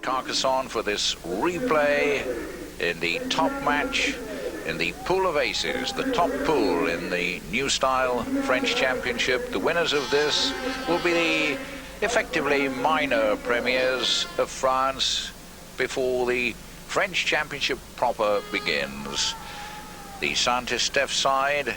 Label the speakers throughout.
Speaker 1: Carcassonne for this replay in the top match in the pool of aces, the top pool in the new style French Championship. The winners of this will be the effectively minor premiers of France before the French Championship proper begins. The Saint-Estèphe side,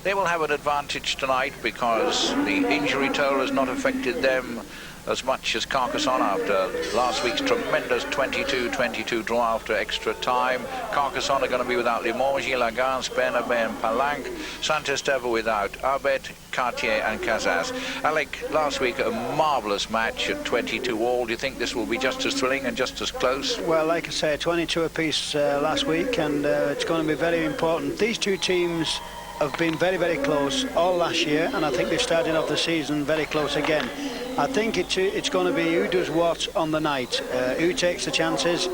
Speaker 1: they will have an advantage tonight because the injury toll has not affected them as much as Carcassonne after last week's tremendous 22-22 draw after extra time. Carcassonne are going to be without Limoges, Lagance, Bernabé and Palanque. Saint-Estèphe without Arbet, Cartier and Casas. Alec, last week a marvellous match at 22 all. Do you think this will be just as thrilling and just as close?
Speaker 2: Well, like I say, 22 apiece last week, and it's going to be very important. These two teams have been very, very close all last year, and I think they've started off the season very close again. I think it's going to be who does what on the night, who takes the chances,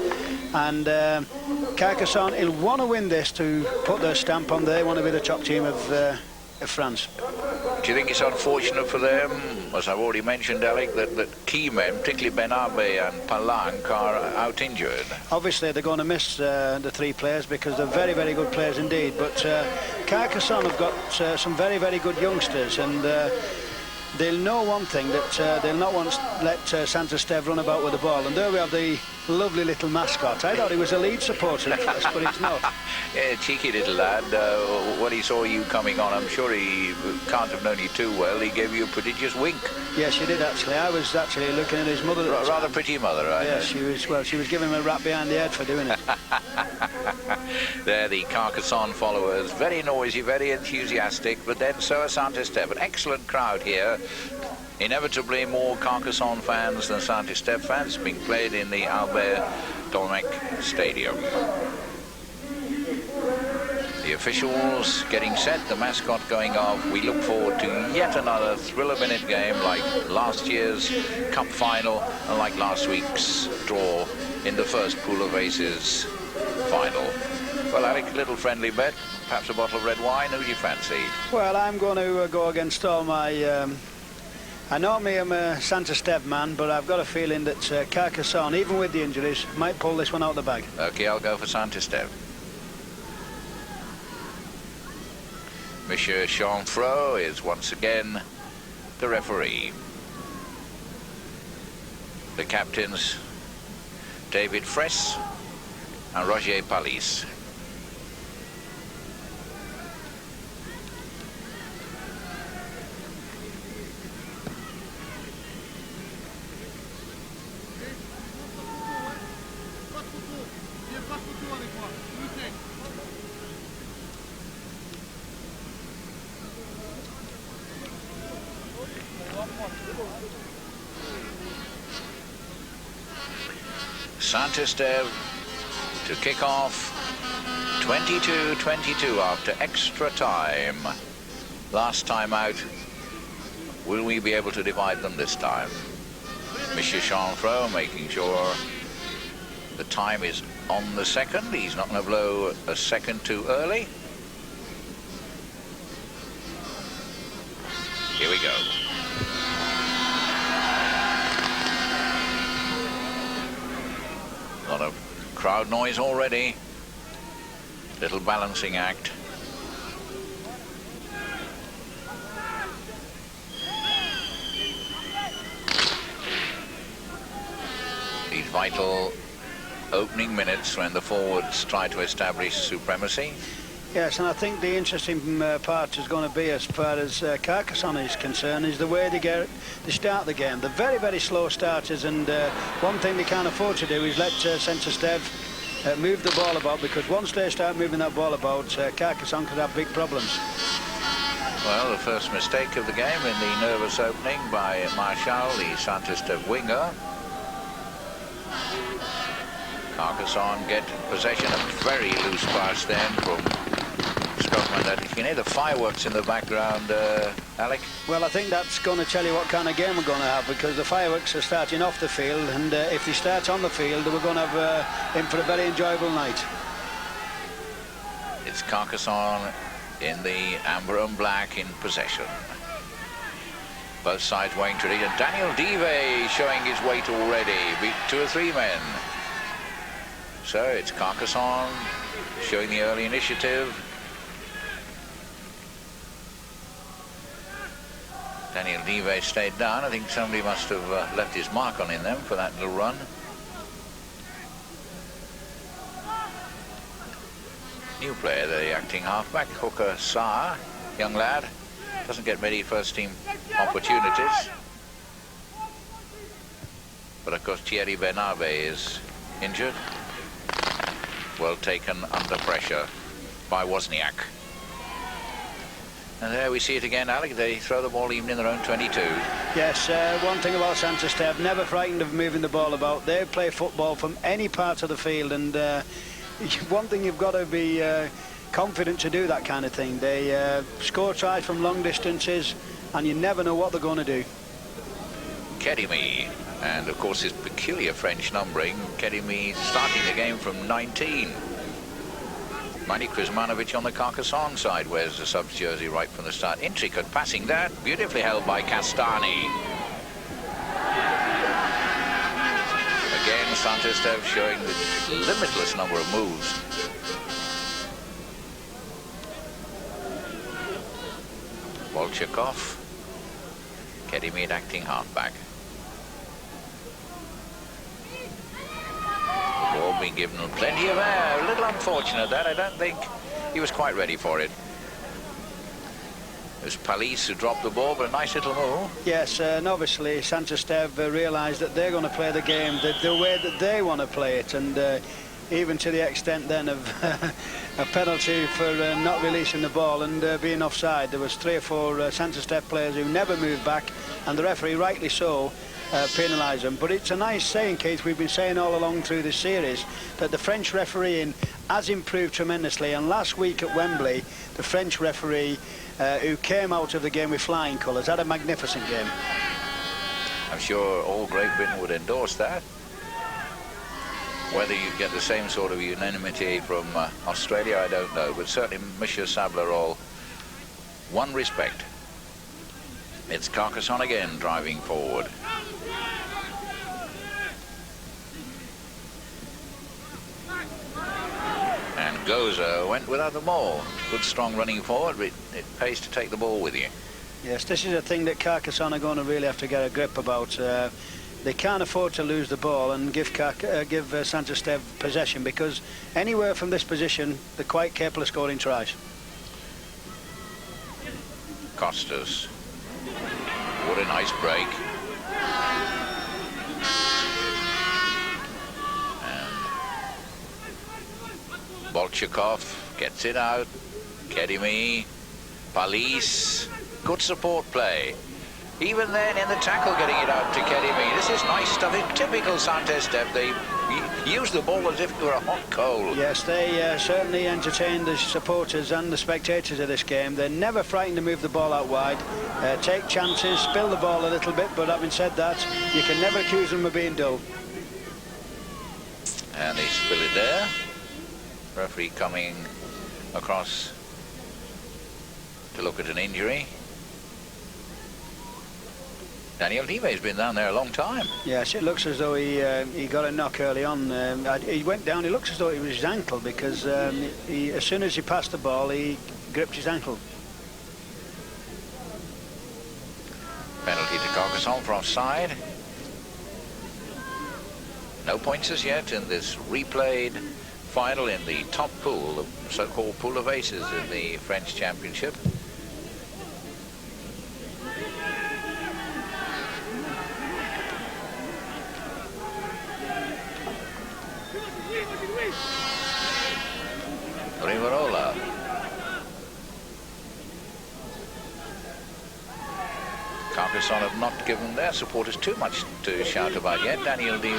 Speaker 2: and Carcassonne will want to win this to put their stamp on. They want to be the top team of France.
Speaker 1: Do you think it's unfortunate for them, as I've already mentioned, Alec, that key men, particularly Bernabé and Palanque, are out injured?
Speaker 2: Obviously, they're going to miss the three players because they're very, very good players indeed. But Carcassonne have got some very, very good youngsters, and they'll know one thing, that they'll not want to let Saint-Estèphe run about with the ball. And there we have the lovely little mascot. I thought he was a lead supporter at first, but he's not.
Speaker 1: Yeah, cheeky little lad. When he saw you coming on, I'm sure he can't have known you too well. He gave you a prodigious wink.
Speaker 2: Yes, she did actually. I was actually looking at his mother.
Speaker 1: Rather pretty mother, right?
Speaker 2: Yes, she was. Well, she was giving him a rap behind the head for doing it.
Speaker 1: They're the Carcassonne followers, very noisy, very enthusiastic, but then so are Saint-Estèphe. An excellent crowd here. Inevitably more Carcassonne fans than Saint-Estèphe fans, being played in the Albert Dolmec Stadium. The officials getting set, the mascot going off. We look forward to yet another thriller-minute game like last year's cup final and like last week's draw in the first pool of aces final. Well, Alec, a little friendly bet, perhaps a bottle of red wine. Who do you fancy?
Speaker 2: Well, I'm going to go against all my... I normally am a Saint-Estèphe man, but I've got a feeling that Carcassonne, even with the injuries, might pull this one out of the bag.
Speaker 1: OK, I'll go for Saint-Estèphe. Monsieur Chanfreau is once again the referee. The captains, David Fraisse and Roger Palis. Saint-Estèphe to kick off 22-22 after extra time. Last time out, will we be able to divide them this time? Monsieur Chanfreau making sure the time is on the second. He's not going to blow a second too early. Here we go. A lot of crowd noise already. Little balancing act. These vital opening minutes when the forwards try to establish supremacy.
Speaker 2: Yes, and I think the interesting part is going to be, as far as Carcassonne is concerned, is the way they start the game. They're very, very slow starters, and one thing they can't afford to do is let Saint-Estèphe move the ball about, because once they start moving that ball about, Carcassonne could have big problems.
Speaker 1: Well, the first mistake of the game in the nervous opening by Marshall, the Saint-Estèphe winger. Carcassonne get possession, a very loose pass then from Scotland. You can hear the fireworks in the background, Alec.
Speaker 2: Well, I think that's going to tell you what kind of game we're going to have, because the fireworks are starting off the field, and if they start on the field, we're going to have in for a very enjoyable night.
Speaker 1: It's Carcassonne in the amber and black in possession. Both sides weighing to it, and Daniel Dive showing his weight already, beat 2 or 3 men. So it's Carcassonne showing the early initiative. Daniel Dive stayed down. I think somebody must have left his mark on in them for that little run. New player, the acting halfback, Hooker Saar, young lad. Doesn't get many first team opportunities. But of course Thierry Bernabe is injured. Well taken under pressure by Wozniak. And there we see it again, Alec. They throw the ball even in their own 22.
Speaker 2: Yes, one thing about Saint-Estève, never frightened of moving the ball about. They play football from any part of the field, and one thing you've got to be confident to do that kind of thing. They score tries from long distances, and you never know what they're going to do.
Speaker 1: Kedimi, and of course his peculiar French numbering. Kedimi starting the game from 19. Mani Kuzmanovic on the Carcassonne side wears the subs jersey right from the start. Intricate passing that, beautifully held by Castani. Again, Saint-Estève showing the limitless number of moves. Bolchakov, Kedimi acting halfback. The ball being given plenty of air. A little unfortunate that. I don't think he was quite ready for it. It was Palis who dropped the ball, but a nice little move. Yes,
Speaker 2: and obviously Saint-Estève realised that they're going to play the game the way that they want to play it, and even to the extent then of a penalty for not releasing the ball and being offside. There was 3 or 4 Saint-Estève players who never moved back, and the referee, rightly so, penalised them. But it's a nice saying, Keith, we've been saying all along through this series that the French refereeing has improved tremendously, and last week at Wembley the French referee who came out of the game with flying colours had a magnificent game.
Speaker 1: I'm sure all Great Britain would endorse that. Whether you get the same sort of unanimity from Australia, I don't know, but certainly Monsieur Sablerol won respect. It's Carcassonne again driving forward. And Goza went without the ball. Good strong running forward, but it pays to take the ball with you.
Speaker 2: Yes, this is a thing that Carcassonne are going to really have to get a grip about. They can't afford to lose the ball and give Saint-Estève possession, because anywhere from this position they're quite capable of scoring tries.
Speaker 1: Costas. What a nice break. And Bolchakov gets it out. Kedimi, Palis, good support play. Even then in the tackle getting it out to Kedimi. This is nice stuff. It's typical Saint-Estève. They use the ball as if it were a hot coal.
Speaker 2: Yes, they certainly entertain the supporters and the spectators of this game. They're never frightened to move the ball out wide, take chances, spill the ball a little bit, but having said that, you can never accuse them of being dull.
Speaker 1: And they spill it there. Referee coming across to look at an injury. Daniel Dive's been down there a long time.
Speaker 2: Yes, it looks as though he got a knock early on. He went down, it looks as though it was his ankle, because as soon as he passed the ball, he gripped his ankle.
Speaker 1: Penalty to Carcassonne for offside. No points as yet in this replayed final in the top pool, the so-called pool of aces in the French Championship. Rivarola. Carcassonne have not given their supporters too much to shout about yet. Daniel Dive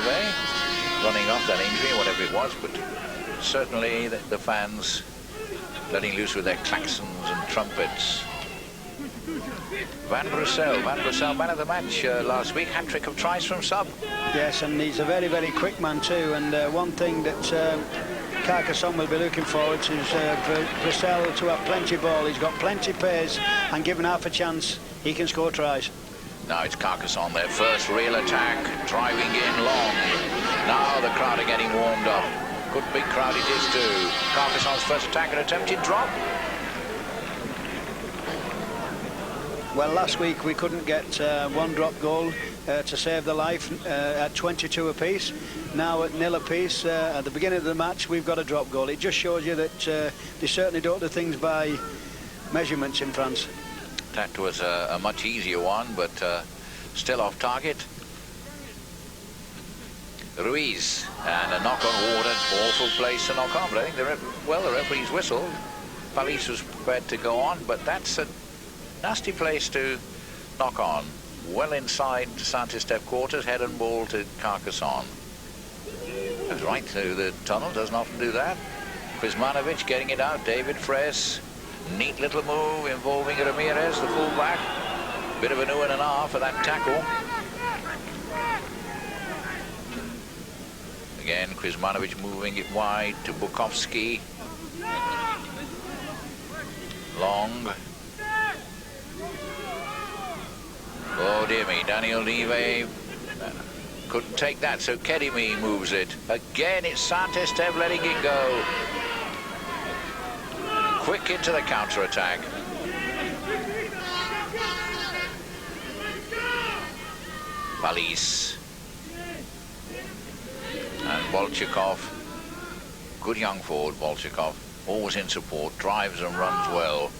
Speaker 1: running off that injury, whatever it was, but certainly the fans letting loose with their klaxons and trumpets. Van Brussel, man of the match last week, hat-trick of tries from sub.
Speaker 2: Yes, and he's a very, very quick man too, and one thing that Carcassonne will be looking forward to is for Brussel to have plenty of ball. He's got plenty of pace, and given half a chance, he can score tries.
Speaker 1: Now it's Carcassonne, their first real attack, driving in long. Now the crowd are getting warmed up. Good big crowd it is too. Carcassonne's first attack, an attempted drop.
Speaker 2: Well, last week we couldn't get one drop goal to save the life at 22 apiece. Now at 0 apiece, at the beginning of the match, we've got a drop goal. It just shows you that they certainly don't do things by measurements in France.
Speaker 1: That was a much easier one, but still off target. Ruiz, and a knock on water, awful place to knock on, but I think the referee's whistled. Palis was prepared to go on, but that's a nasty place to knock on. Well inside Saint-Estève quarters, head and ball to Carcassonne. That's right through the tunnel, doesn't often do that. Kuzmanovic getting it out, David Fraisse. Neat little move involving Ramirez, the fullback. Bit of an ooh and an ah for that tackle. Again, Kuzmanovic moving it wide to Bukowski. Long. Oh dear me, Daniel Neve couldn't take that, so Kedimi moves it. Again, it's Saint-Estève letting it go. Quick into the counter-attack. Palis. And Bolchakov. Good young forward, Bolchakov. Always in support, drives and runs well.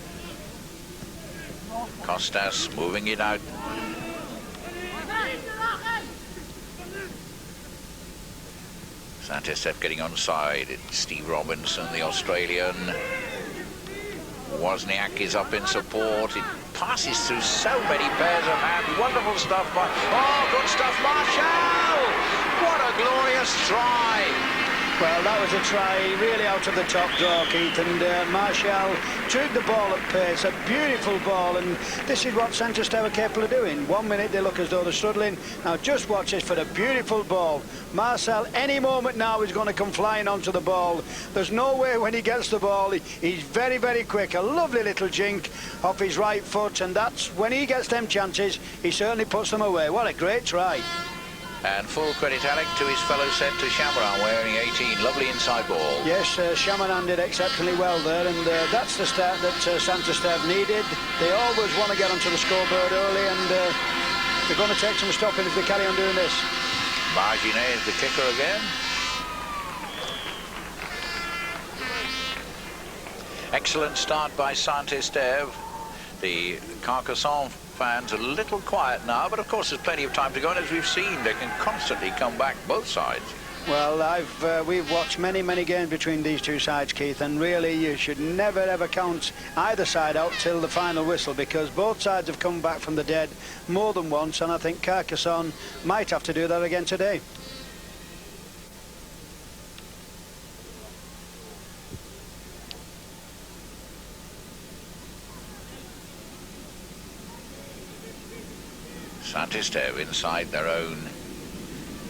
Speaker 1: Costas moving it out. Saint-Estève getting onside. It's Steve Robinson, the Australian. Wozniak is up in support. It passes through so many pairs of hands. Wonderful stuff. Oh, good stuff, Marshall! What a glorious try!
Speaker 2: Well, that was a try really out of the top draw, Keith, and Marshall took the ball at pace, a beautiful ball, and this is what Saint-Estève are capable of doing. 1 minute they look as though they're struggling. Now just watch this for the beautiful ball. Marshall, any moment now, is going to come flying onto the ball. There's no way when he gets the ball, he's very, very quick. A lovely little jink off his right foot, and that's when he gets them chances, he certainly puts them away. What a great try.
Speaker 1: And full credit, Alec, to his fellow centre, Chamaran, wearing 18. Lovely inside ball.
Speaker 2: Yes, Chamaran did exceptionally well there, and that's the start that Saint-Estève needed. They always want to get onto the scoreboard early, and they're going to take some stopping if they carry on doing this.
Speaker 1: Marginet is the kicker again. Excellent start by Saint-Estève. The Carcassonne fans a little quiet now, but of course there's plenty of time to go, and as we've seen, they can constantly come back, both sides.
Speaker 2: Well, we've watched many games between these two sides, Keith, and really you should never ever count either side out till the final whistle, because both sides have come back from the dead more than once, and I think Carcassonne might have to do that again today.
Speaker 1: Saint-Estève inside their own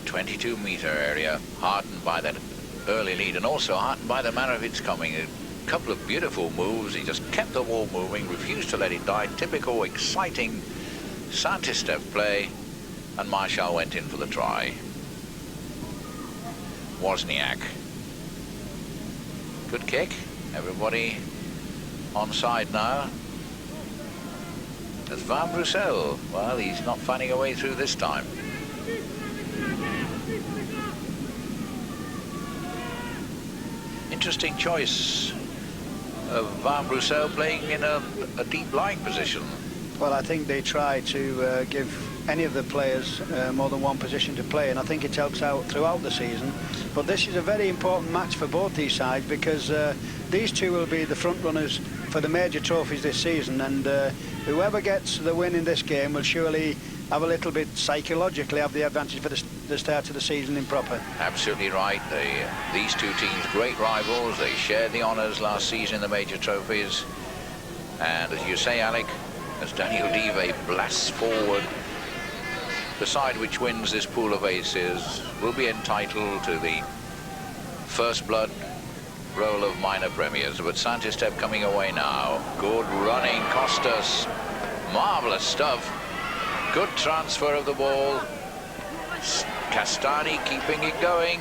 Speaker 1: 22-metre area, heartened by that early lead, and also heartened by the manner of its coming. A couple of beautiful moves. He just kept the ball moving, refused to let it die. Typical, exciting Saint-Estève play, and Marshall went in for the try. Wozniak. Good kick. Everybody onside now. There's Van Brussel. Well, he's not finding a way through this time. Interesting choice of Van Brussel playing in a deep lying position.
Speaker 2: Well, I think they try to give any of the players more than one position to play, and I think it helps out throughout the season. But this is a very important match for both these sides, because these two will be the front runners for the major trophies this season, and whoever gets the win in this game will surely have a little bit psychologically have the advantage for the start of the season in proper.
Speaker 1: Absolutely right. These two teams, great rivals. They shared the honours last season in the major trophies, and as you say, Alec, as Daniel Dive blasts forward, the side which wins this pool of aces will be entitled to the first blood roll of minor premiers. But Saint-Estève coming away now. Good running, Costas. Marvellous stuff. Good transfer of the ball. Castani keeping it going.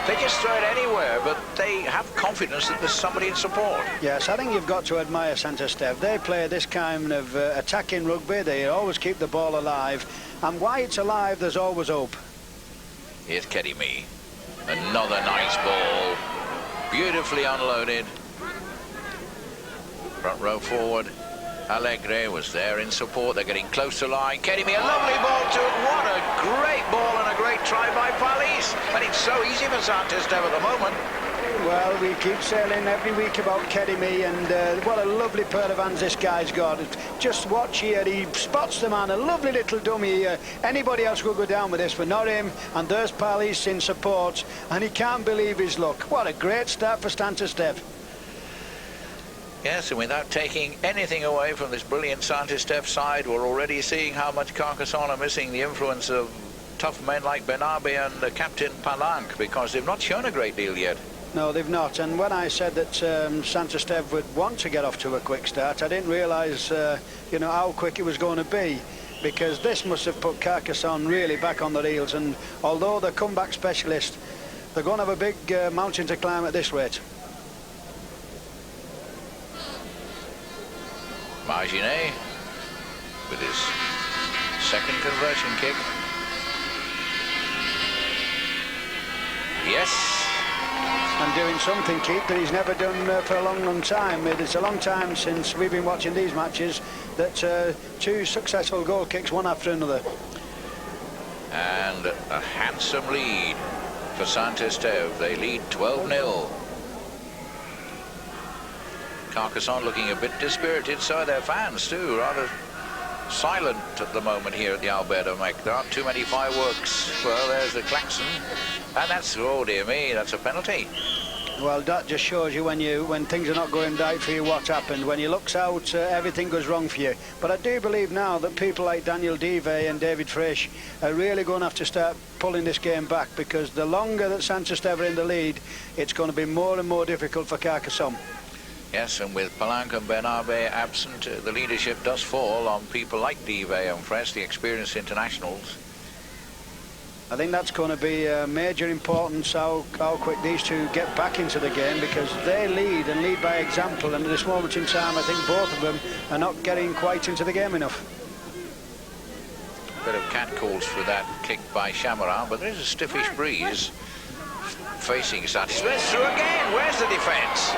Speaker 1: They just throw it anywhere, but they have confidence that there's somebody in support.
Speaker 2: Yes, I think you've got to admire Saint-Estève. They play this kind of attacking rugby. They always keep the ball alive, and why it's alive, there's always hope.
Speaker 1: Here's Kedimi. Another nice ball. Beautifully unloaded. Front row forward. Allegre was there in support. They're getting close to line. Kedimi, a lovely ball to it. What a great ball and a great try by Palis. And it's so easy for Saint-Estève at the moment.
Speaker 2: Well, we keep saying every week about Kedimi, and what a lovely pair of hands this guy's got. Just watch here, he spots the man, a lovely little dummy here. Anybody else would go down with this, but not him. And there's Palis in support, and he can't believe his luck. What a great start for Saint-Estève.
Speaker 1: Yes, and without taking anything away from this brilliant Saint-Estève side, we're already seeing how much Carcassonne are missing the influence of tough men like Benabe and Captain Palanque, because they've not shown a great deal yet.
Speaker 2: No, they've not. And when I said that Saint-Estève would want to get off to a quick start, I didn't realise, you know, how quick it was going to be, because this must have put Carcassonne really back on their heels. And although they're comeback specialists, they're going to have a big mountain to climb at this rate.
Speaker 1: Marginet with his second conversion kick. Yes.
Speaker 2: And doing something, Keith, that he's never done for a long, long time. It's a long time since we've been watching these matches that two successful goal kicks, one after another.
Speaker 1: And a handsome lead for Saint-Estève. They lead 12-0. Carcassonne looking a bit dispirited, so are their fans too, rather silent at the moment here at the Alberto Mec. There aren't too many fireworks. Well, there's the klaxon, and that's, oh dear me, that's a penalty.
Speaker 2: Well, that just shows you when things are not going right for you, what happened. When you look out, everything goes wrong for you. But I do believe now that people like Daniel Dive and David Frisch are really going to have to start pulling this game back, because the longer that Saint-Estève are in the lead, it's going to be more and more difficult for Carcassonne.
Speaker 1: Yes, and with Palanque and Benabe absent, the leadership does fall on people like Dive and Frisch, the experienced internationals.
Speaker 2: I think that's going to be a major importance, how quick these two get back into the game, because they lead and lead by example, and at this moment in time I think both of them are not getting quite into the game enough.
Speaker 1: Bit of catcalls for that kick by Chamarin, but there's a stiffish breeze facing Saint-Estève. Through again, where's the defence?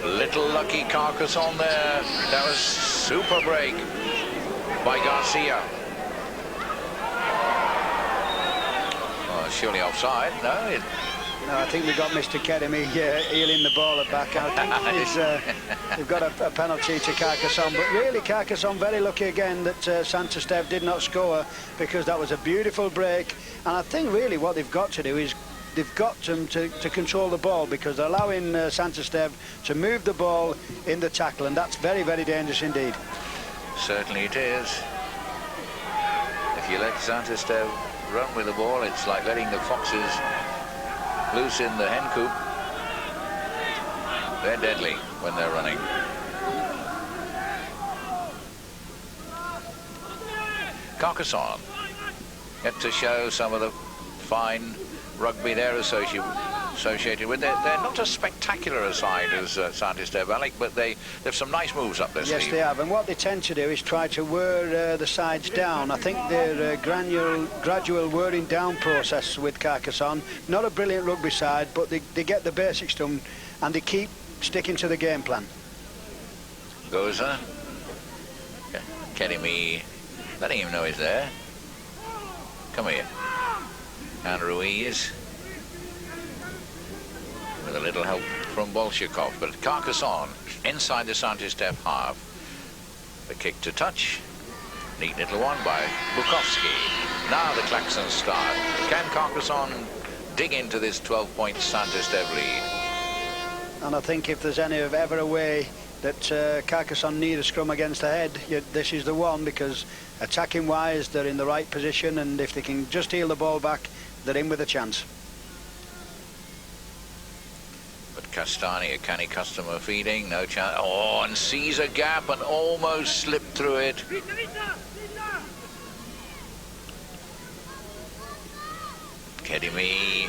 Speaker 1: Little lucky Carcassonne there. That was super break by Garcia. Oh, surely offside. No,
Speaker 2: No, I think we got Mr. Kedimi heeling the ball at back. I think we've got a penalty to Carcassonne, but really Carcassonne very lucky again that Saint-Estève did not score, because that was a beautiful break. And I think really what they've got to do is they've got to control the ball, because they're allowing Saint-Estève to move the ball in the tackle, and that's very, very dangerous indeed.
Speaker 1: Certainly it is. If you let Saint-Estève run with the ball, it's like letting the foxes loose in the hen coop. They're deadly when they're running. Carcassonne get to show some of the fine rugby they're associated with. They're not as spectacular a side as Saint-Estève, Alec, but they've some nice moves up their sleeve.
Speaker 2: Yes, they have, and what they tend to do is try to wear the sides down. I think their gradual wearing down process with Carcassonne, not a brilliant rugby side, but they get the basics done, and they keep sticking to the game plan.
Speaker 1: Goza, Kedimi, letting him know he's there. Come here. And Ruiz with a little help from Bolshakov, but Carcassonne inside the Saint-Estève half. The kick to touch, neat little one by Bukowski. Now the klaxons start. Can Carcassonne dig into this 12-point Saint-Estève lead?
Speaker 2: And I think if there's ever a way that Carcassonne need a scrum against the head, this is the one, because attacking wise they're in the right position, and if they can just heel the ball back, they're in with a chance.
Speaker 1: But Castani, a canny customer feeding, no chance. Oh, and sees a gap and almost slipped through it. Kedimi.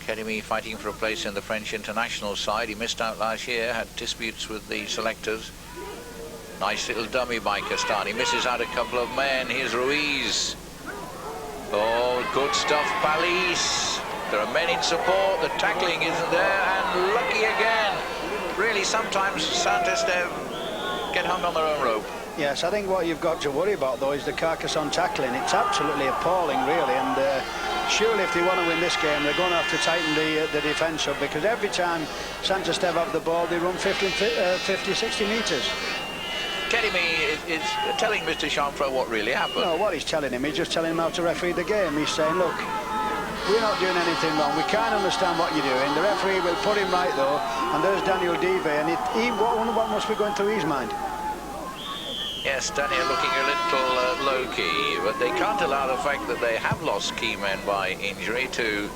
Speaker 1: Kedimi fighting for a place in the French international side. He missed out last year, had disputes with the selectors. Nice little dummy by Castani. Misses out a couple of men. Here's Ruiz. Oh, good stuff, Palis. There are men in support. The tackling isn't there, and lucky again. Really, sometimes Saint-Estève get hung on their own rope.
Speaker 2: Yes, I think what you've got to worry about, though, is the Carcassonne tackling. It's absolutely appalling, really, and surely if they want to win this game, they're going to have to tighten the defence up, because every time Saint-Estève have the ball, they run 50, 60 metres.
Speaker 1: Kedimi is telling Mr. Chanfra what really happened.
Speaker 2: No, what he's telling him, he's just telling him how to referee the game. He's saying, look, we're not doing anything wrong. We can't understand what you're doing. The referee will put him right, though, and there's Daniel Dive, and what must be going through his mind?
Speaker 1: Yes, Daniel looking a little low-key, but they can't allow the fact that they have lost key men by injury to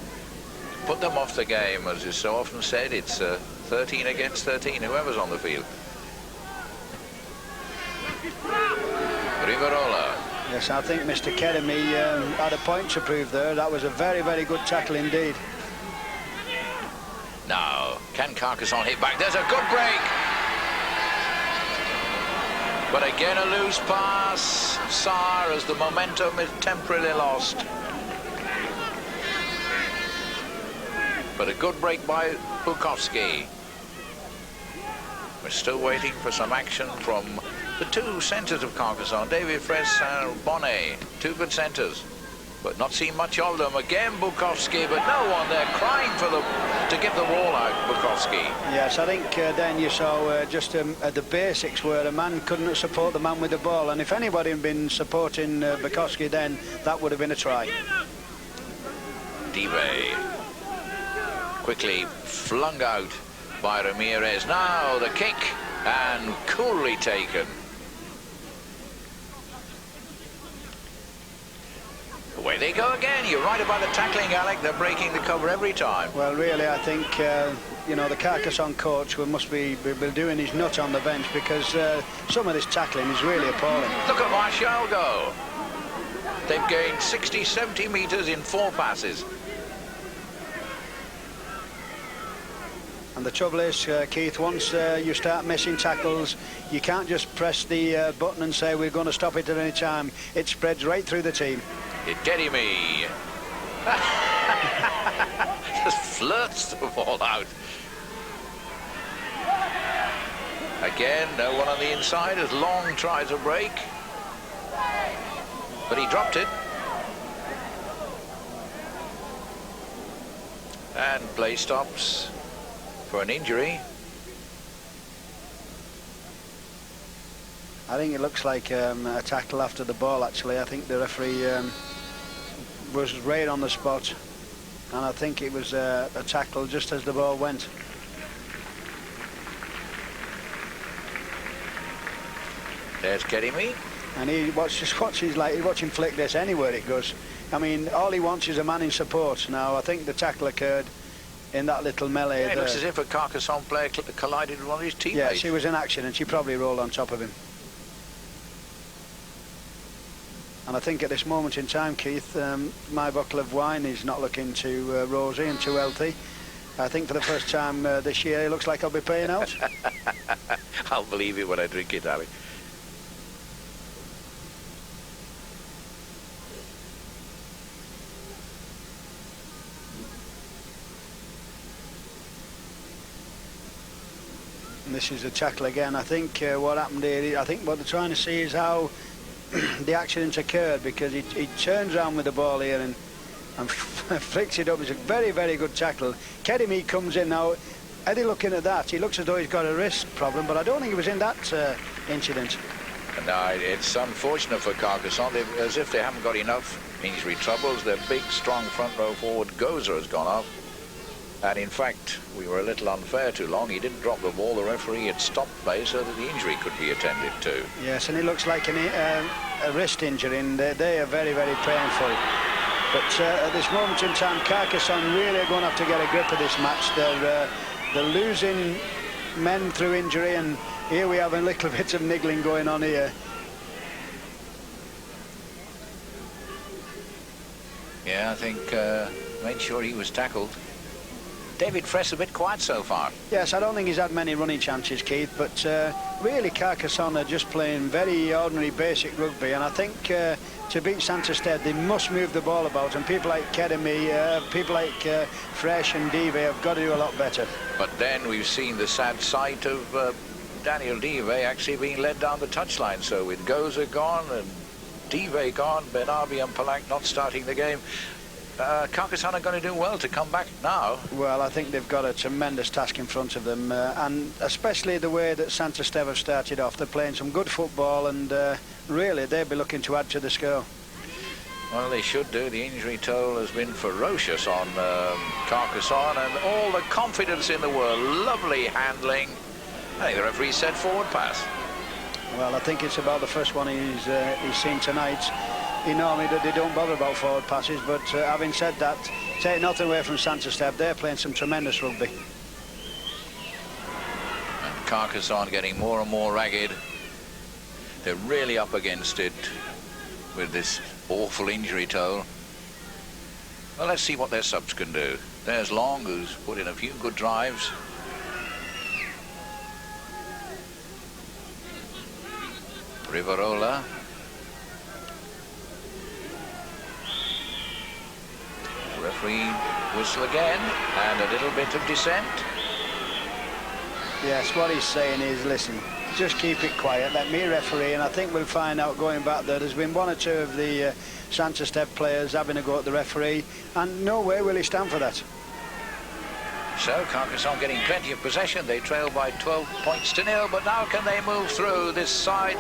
Speaker 1: put them off the game. As is so often said, it's 13 against 13, whoever's on the field. Riverola.
Speaker 2: Yes, I think Mr. Kedemi had a point to prove there. That was a very, very good tackle indeed.
Speaker 1: Now, can Carcassonne hit back? There's a good break. But again, a loose pass. Sarr, as the momentum is temporarily lost. But a good break by Bukowski. We're still waiting for some action from the two centres of Carcassonne, David Fraisse and Bonnet. Two good centres, but not seen much of them. Again, Bukowski, but no one there crying for them to give the ball out, Bukowski.
Speaker 2: Yes, I think then you saw just the basics where a man couldn't support the man with the ball, and if anybody had been supporting Bukowski, then that would have been a try.
Speaker 1: Dive quickly flung out by Ramirez. Now the kick, and coolly taken. Away they go again. You're right about the tackling, Alec. They're breaking the cover every time.
Speaker 2: Well, really, I think you know, the Carcassonne coach must be doing his nut on the bench, because some of this tackling is really appalling.
Speaker 1: Look at Martial go. They've gained 60, 70 metres in 4 passes.
Speaker 2: And the trouble is, Keith, once you start missing tackles, you can't just press the button and say we're going to stop it at any time. It spreads right through the team.
Speaker 1: Kedimi just flirts the ball out. Again, no one on the inside as Long tries a break, but he dropped it. And play stops for an injury.
Speaker 2: I think it looks like a tackle after the ball, actually. I think the referee was right on the spot, and I think it was a tackle just as the ball went.
Speaker 1: There's Kedimi.
Speaker 2: And he watches like he's watching flick this anywhere it goes. I mean, all he wants is a man in support. Now, I think the tackle occurred in that little melee.
Speaker 1: Yeah, it looks as if a Carcassonne player collided with one of his teammates.
Speaker 2: Yeah, she was in action, and she probably rolled on top of him. And I think at this moment in time, Keith, my bottle of wine is not looking too rosy and too healthy. I think for the first time this year, it looks like I'll be paying out.
Speaker 1: I'll believe it when I drink it, Alec.
Speaker 2: And this is a tackle again. I think what happened here, I think what they're trying to see is how the accident occurred, because he turns around with the ball here and flicks it up. It's a very, very good tackle. Kedimi comes in now. Eddie looking at that, he looks as though he's got a wrist problem, but I don't think he was in that incident.
Speaker 1: No, it's unfortunate for Carcassonne, as if they haven't got enough injury troubles. Their big, strong front row forward, Gozer, has gone off. And in fact, we were a little unfair too long. He didn't drop the ball. The referee had stopped play so that the injury could be attended to.
Speaker 2: Yes, and it looks like a wrist injury, and they are very, very painful. But at this moment in time, Carcassonne really are going to have to get a grip of this match. They're losing men through injury, and here we have a little bit of niggling going on here.
Speaker 1: Yeah, I think made sure he was tackled. David Fress a bit quiet so far.
Speaker 2: Yes, I don't think he's had many running chances, Keith, but really Carcassonne are just playing very ordinary basic rugby, and I think to beat Saint-Estève they must move the ball about, and people like Kedemi, people like Fresh and Dive have got to do a lot better.
Speaker 1: But then we've seen the sad sight of Daniel Dive actually being led down the touchline, so with Goza gone and Dive gone, Benabi and Palak not starting the game. Carcassonne are going to do well to come back now.
Speaker 2: Well, I think they've got a tremendous task in front of them, and especially the way that Saint-Estève have started off. They're playing some good football, and really they'll be looking to add to the score.
Speaker 1: Well, they should do. The injury toll has been ferocious on Carcassonne, and all the confidence in the world. Lovely handling. I think the referee said forward pass.
Speaker 2: Well, I think it's about the first one he's seen tonight. He normally they don't bother about forward passes, but having said that, take nothing away from Saint-Estève. They're playing some tremendous rugby.
Speaker 1: And Carcassonne getting more and more ragged. They're really up against it with this awful injury toll. Well, let's see what their subs can do. There's Long, who's put in a few good drives. Rivarola. Referee whistle again, and a little bit of dissent.
Speaker 2: Yes, what he's saying is, listen, just keep it quiet, let me referee, and I think we'll find out going back there. There's been one or two of the Saint-Estève players having a go at the referee, and no way will he stand for that.
Speaker 1: So Carcassonne getting plenty of possession. They trail by 12 points to 0, but now can they move through this side,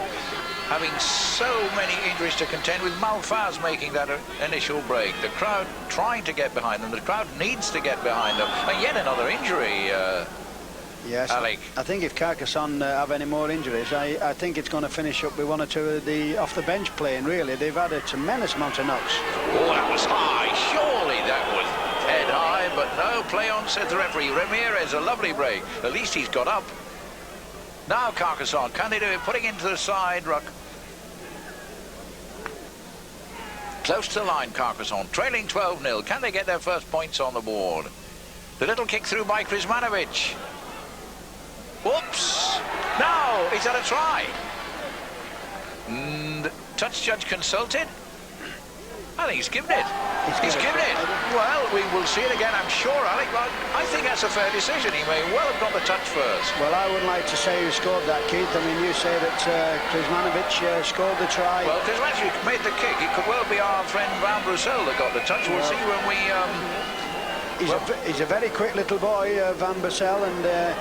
Speaker 1: having so many injuries to contend with? Malfaz making that initial break. The crowd trying to get behind them. The crowd needs to get behind them. And yet another injury,
Speaker 2: yes,
Speaker 1: Alec.
Speaker 2: I think if Carcassonne have any more injuries, I think it's going to finish up with one or two of the off the bench playing, really. They've had a tremendous amount of knocks.
Speaker 1: Oh, that was high. Surely that was head high, but no, play on, said the referee. Ramirez, a lovely break. At least he's got up. Now Carcassonne, can they do it? Putting into the side ruck. Close to the line, Carcassonne, trailing 12-0. Can they get their first points on the board? The little kick through by Krizmanovic. Whoops! No, is that a try? Touch judge consulted? I think he's given it. He's given it. Well, we will see it again, I'm sure, Alec. But I think that's a fair decision. He may well have got the touch first.
Speaker 2: Well, I wouldn't like to say who scored that, Keith. I mean, you say that Krizmanovic scored the try.
Speaker 1: Well, Krizmanovic made the kick. It could well be our friend Van Brussel that got the touch. We'll see when we...
Speaker 2: He's a very quick little boy, Van Brussel, and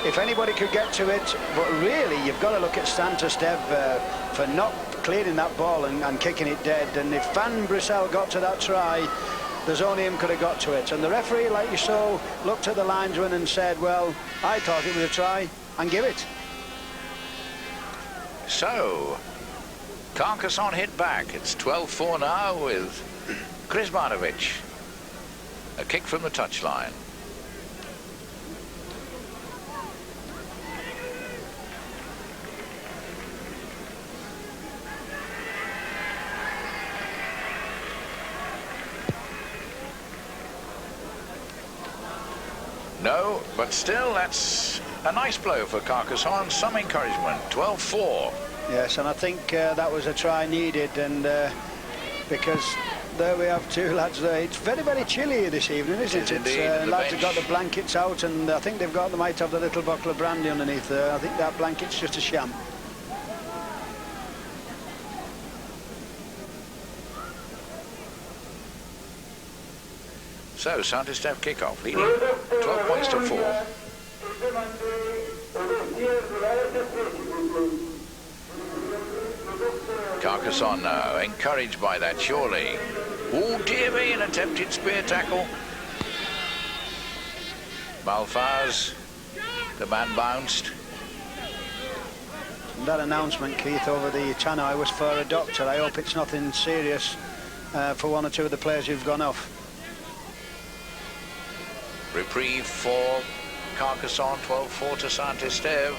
Speaker 2: if anybody could get to it, but really, you've got to look at Saint-Estève for not clearing that ball and kicking it dead. And if Van Brussel got to that try, there's only him could have got to it. And the referee, like you saw, looked at the linesman and said, well, I thought it was a try, and give it.
Speaker 1: So, Carcassonne hit back. It's 12-4 now with Krizmanovic. A kick from the touchline. No, but still, that's a nice blow for Carcassonne. Some encouragement. 12-4.
Speaker 2: Yes, and I think that was a try needed, and because there we have two lads there. It's very, very chilly here this evening, isn't it? It's lads have got the blankets out, and I think they might have the little bottle of brandy underneath there. I think that blanket's just a sham.
Speaker 1: So, Saint-Estève kick-off, leading 12 points to 4. Carcassonne now, encouraged by that, surely. Oh, dear me, an attempted spear tackle. Malfaz, the man bounced.
Speaker 2: That announcement, Keith, over the tannoy was for a doctor. I hope it's nothing serious. for one or two of the players who've gone off.
Speaker 1: Reprieve for Carcassonne, 12-4 to Saint-Estève.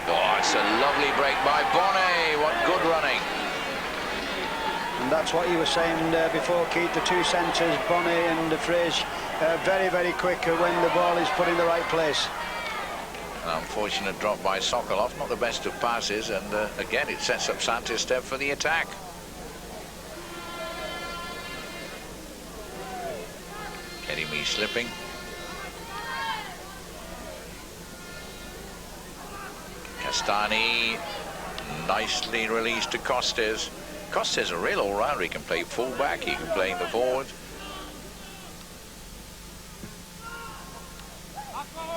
Speaker 1: Oh, it's a lovely break by Bonnet. What good running.
Speaker 2: And that's what you were saying before, Keith. The two centres, Bonnet and Frege, very, very quick when the ball is put in the right place.
Speaker 1: An unfortunate drop by Sokolov. Not the best of passes. And again, it sets up Saint-Estève for the attack. Kedimi slipping. Castani nicely released to Costes. Costes a real all-rounder. He can play full-back, he can play in the forward.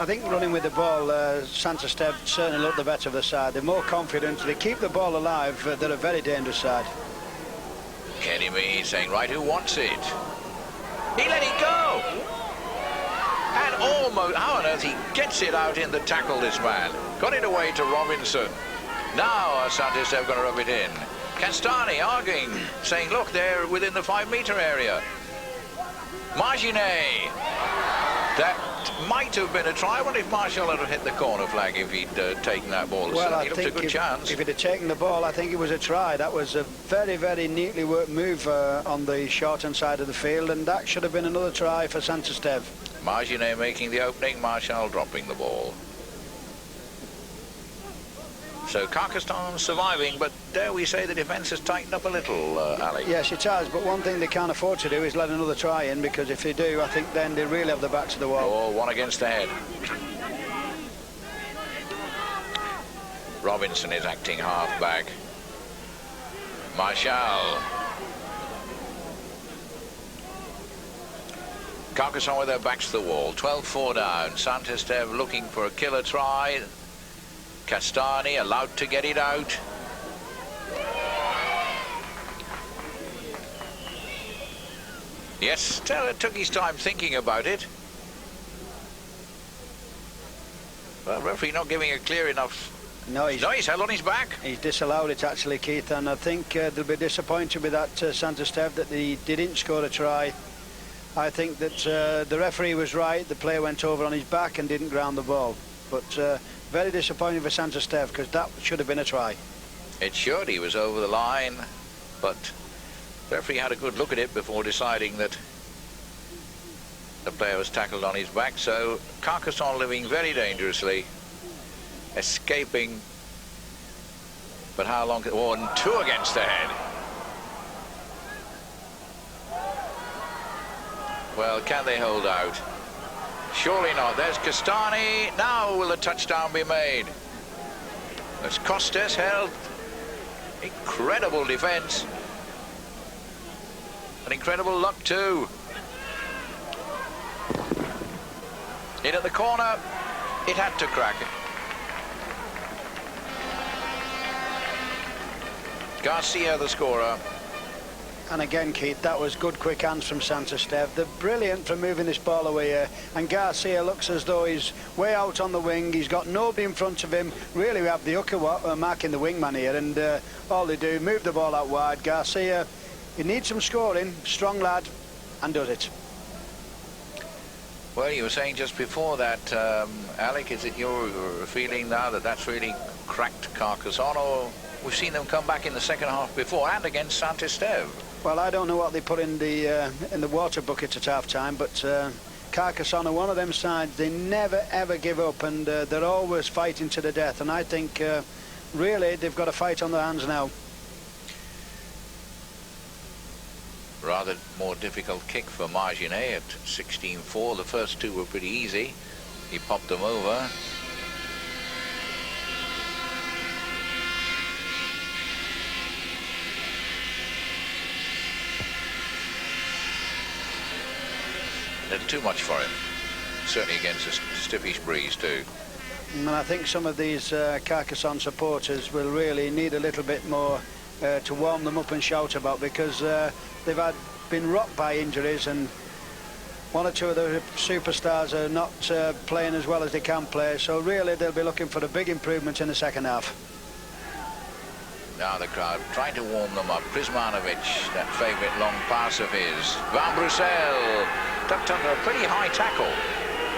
Speaker 2: I think running with the ball, Saint-Estève certainly look the better of the side. They're more confident, they keep the ball alive. They're a very dangerous side.
Speaker 1: Kedimi saying, right, who wants it? He let it go! And almost, how on earth he gets it out in the tackle, this man. Got it away to Robinson. Now Saint-Estève going to rub it in. Castani arguing, saying, look, they're within the 5-metre area. Marginet. That might have been a try. I wonder if Marshall had hit the corner flag if he'd taken that ball.
Speaker 2: Well, I
Speaker 1: he looked
Speaker 2: think
Speaker 1: a good chance.
Speaker 2: If he'd have taken the ball, I think it was a try. That was a very, very neatly worked move on the short-hand side of the field, and that should have been another try for Saint-Estève.
Speaker 1: Marginet making the opening, Marshall dropping the ball. So Carcassonne surviving, but dare we say the defence has tightened up a little, Ali?
Speaker 2: Yes, it has, but one thing they can't afford to do is let another try in, because if they do, I think then they really have the back to the wall.
Speaker 1: Oh, one against the head. Robinson is acting half-back. Marshall. Carcassonne with their backs to the wall, 12-4 down. Saint-Estève looking for a killer try. Castani allowed to get it out. Yes, Taylor took his time thinking about it. Well, referee not giving a clear enough.
Speaker 2: No,
Speaker 1: he's held on his back.
Speaker 2: He's disallowed it actually, Keith, and I think they'll be disappointed with that Saint-Estève that they didn't score a try. I think that the referee was right. The player went over on his back and didn't ground the ball. But very disappointing for Saint-Estève, because that should have been a try.
Speaker 1: It should. He was over the line, but the referee had a good look at it before deciding that the player was tackled on his back. So Carcassonne living very dangerously, escaping. But how long? 1-2 against the head. Well, can they hold out? Surely not. There's Castani. Now will a touchdown be made? As Costes held. Incredible defence. And incredible luck too. In at the corner. It had to crack it. Garcia the scorer.
Speaker 2: And again, Keith, that was good quick hands from Saint-Estève. They're brilliant for moving this ball away here. And Garcia looks as though he's way out on the wing. He's got nobody in front of him. Really, we have the hooker marking the wingman here. And all they do, move the ball out wide. Garcia, he needs some scoring. Strong lad, and does it.
Speaker 1: Well, you were saying just before that, Alec, is it your feeling now that that's really cracked Carcassonne, or we've seen them come back in the second half before and against Saint-Estève?
Speaker 2: Well, I don't know what they put in the water bucket at half-time, but Carcassonne are one of them sides. They never, ever give up, and they're always fighting to the death. And I think, really, they've got a fight on their hands now.
Speaker 1: Rather more difficult kick for Marginet at 16-4. The first two were pretty easy. He popped them over. Little too much for him, certainly against a stiffish breeze too.
Speaker 2: And I think some of these Carcassonne supporters will really need a little bit more to warm them up and shout about, because they've been rocked by injuries, and one or two of the superstars are not playing as well as they can play. So really they'll be looking for a big improvement in the second half.
Speaker 1: Now the crowd trying to warm them up. Krizmanovic, that favourite long pass of his. Van Brussel ducked under a pretty high tackle.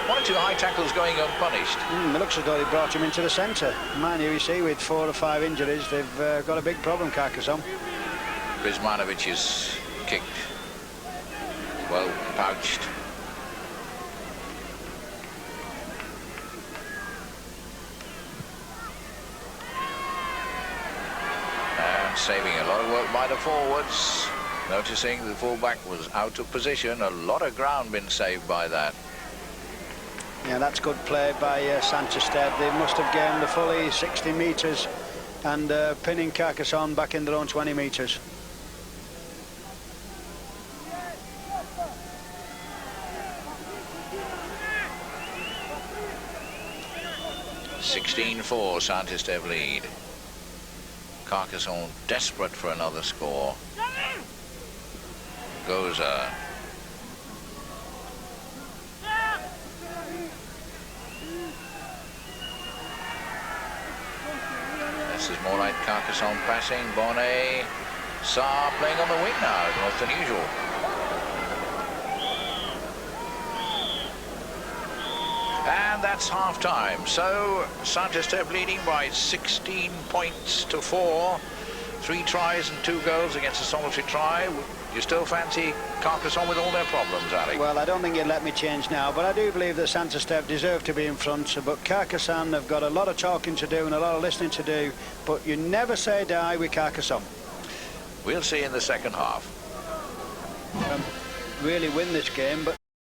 Speaker 1: 1 or 2 high tackles going unpunished.
Speaker 2: It looks as though they brought him into the centre. Man, you see, with 4 or 5 injuries, they've got a big problem, Carcassonne.
Speaker 1: Krizmanovic's kicked. Well pouched. And saving a lot of work by the forwards. Noticing the fullback was out of position. A lot of ground been saved by that.
Speaker 2: Yeah, that's good play by Saint-Esteve. They must have gained the fully 60 metres and pinning Carcassonne back in their own 20 metres.
Speaker 1: (16-4) Saint-Esteve lead. Carcassonne desperate for another score. Goza. This is more like Carcassonne passing. Bonnet. Saar playing on the wing now, more than usual. And that's half-time. So Saint-Esteve leading by 16 points to 4. 3 tries and 2 goals against a solitary try. You still fancy Carcassonne with all their problems, Alec?
Speaker 2: Well, I don't think you'd let me change now, but I do believe that Saint-Esteve deserve to be in front. But Carcassonne have got a lot of talking to do and a lot of listening to do. But you never say die with Carcassonne.
Speaker 1: We'll see in the second half.
Speaker 2: Really win this game, but